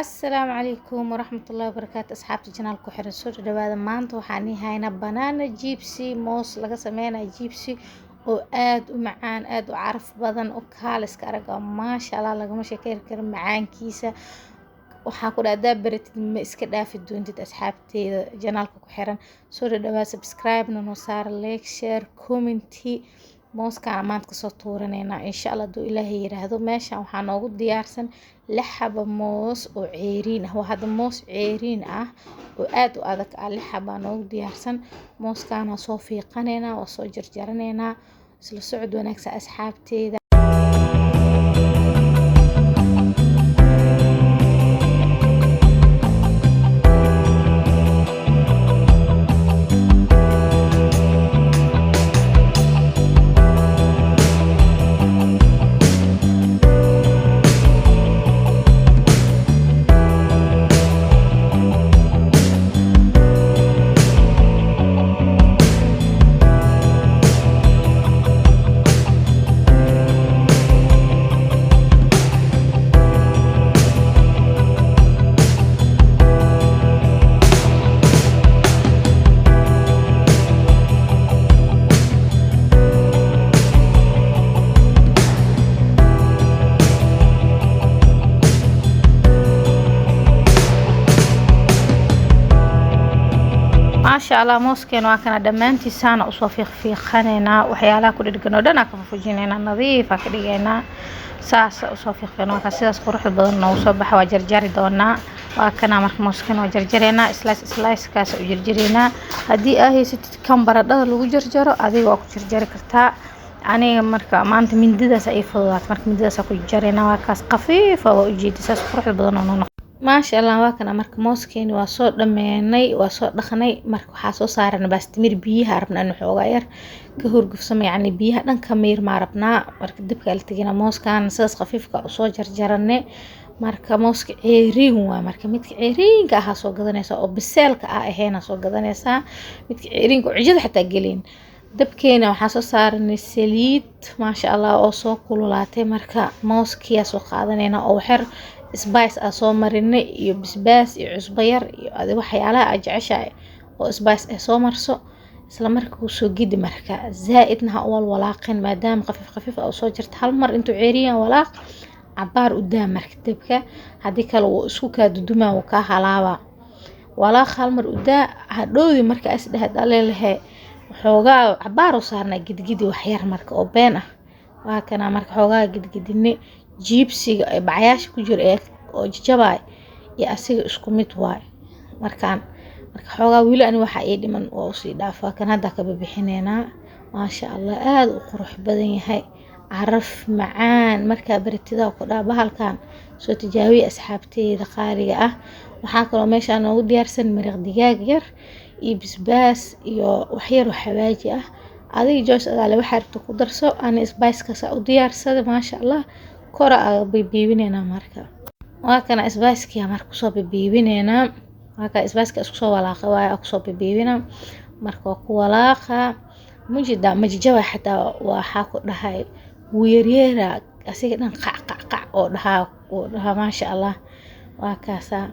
السلام عليكم ورحمة الله وبركاته. أصحابتي جنالكو حيران soo dhawaada. maanta waxaan haynaa banana jibsi moos laga sameeyay jibsi oo aad u macaan, aad u caraf badan oo kaaliska arag maasha Allah lagama sheekeyn karo macaankiisa. waxaa ku dhacdaa baratid ma iska dhaafi doontid. asxaabteeda janaalka ku xiran soo dhawaada, subscribe noo saar, like, share, comment. mooskaan maanta kasoo tuuraneynaa insha Allah duu ilaahay yiraahdo. meeshaan waxaa noogu diyaarsan 6 xabo moos oo ceeriin ah. waa hada moos ceeriin ah oo aad u adag ah. 6 xabo noogu diyaarsan. mooskaana soo fiiqaneynaa, waa soo jarjaraneynaa. isla socod wanaagsan asxaabteeda. ما شاء الله موسكين واكنا دمانتي سانا usoo fiiqfiiqanayna waxyaalaha ku dhigano dhan ka fujinayna nadiif ka dhigayna saas usoo fiiqfiiqano ka sidaas qurux badan oo soo baxa waa jarjari doona. waa kana marka mooskeen waa jarjarayna slice kaas u jarjarayna. hadii ay haysatid kan baradhada lagu jarjaro adiga waa ku jarjari kartaa. aniga marka maanta mindidaas ay fududaat marka mindidaas ku jarjarayna waa kaas qafiif oo u jeedisaas qurux badan oo ما شاء الله. واكنا مرك موسكين واسو دمينay waa soo dhaqnay. marka waxa soo saarana baastimir biyaha rabna in xoogaa yar ka hurgufsamo, yani biyaha dhan ka miir ma rabna. marka dibka la tagina mooskan sidaas qafiifka u soo jarjarane. marka mooska ceeriin waa marka midka ceeriinka ah soo gadanaysa oo biseelka ah aheena soo gadanaysa. midka ceeriinka cijada xataa gelin dabkeena waxa soo saaranay saliid ma sha Allah oo soo kululaatay. marka mooskiya soo qaadanayna oo xir spice soo marinay iyo bisbaas iyo cusbo yar iyo waxyaalaha aad jeceshahay oo spice soo marso. isla markaa uu soo gidi marka zaaidna ha walaaqin maadaama qafiif oo soo jirta hal mar intuu ceeriyan walaaq cabaar u daa marka dabka. hadii kale uu isku ka dudumaa oo ka halaaba walaaq hal mar u daa. hadhoodi marka is dhaleelahay xoogaa cabaar u saarna gidgidi wax yar marka oo been ah. waa kana marka xoogaa gidgidine jibsiga ay bacayaasha ku jiro oo jajabay iyo asiga isku mid waay. marka xoogaa wili ani waxa ay dhiman oo sii dhaafaa kan hadda ka bixinayna. ma sha Allah aad u qurux badan yahay, caraf macaan. marka baratida ku dhaa bahalkan soo tijaabi asxaabteeda qaaliga ah. waxa kale oo meesha noogu diyaarsan maraq digaag yar iyo bisbaas iyo wax yar oo xawaaji ah. adiga joos adaa waxa rabto ku darso. ani spice ka u diyaarsada ma sha Allah kora biibinayna. marka waa kana spice-ka marka soo biibinayna. marka spice-ka isku soo walaaqay waa ku soo biibina. marka ku walaaqa mujida majjawa xataa waxa ku dhahay weeryera asiga dhan qac oo dhaha ma sha Allah. waa kaasa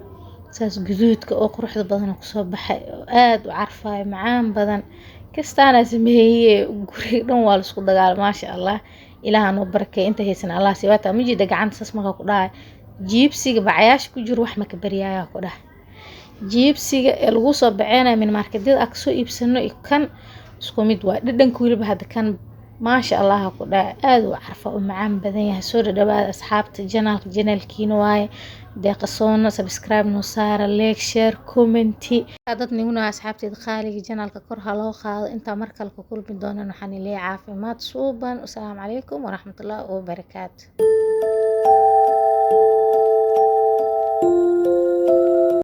saas guduudka oo quruxda badan ku soo baxay oo aad u carfay macaan badan kastaana sameeyay guriga dhan waa la isku dagaal ma sha Allah. ilaaha noo barakay inta haysan Allah si waata mujida gacanta sas marka ku dhaay jibsiga bacayaasha ku jiro wax ma ka bariyaya ku dhahay jibsiga ee lagu soo baceynay min marketed ak soo iibsano kan isku mid waa dhadhanka waliba hada kan ما شاء الله كده aad u carfa oo macaan badan yahay. soo dhawaada asxaabta janaalkiina waaye deeqasoona subscribe noo saara, like, share, comment. dad niguna asxaabteeda qaaliga janaalka kor ha loo qaado. inta markale ku kulmi doonaan waxaan ilaahay caafimaad suuban. assalaamu calaykum waraxmatullaahi wabarakaatuh.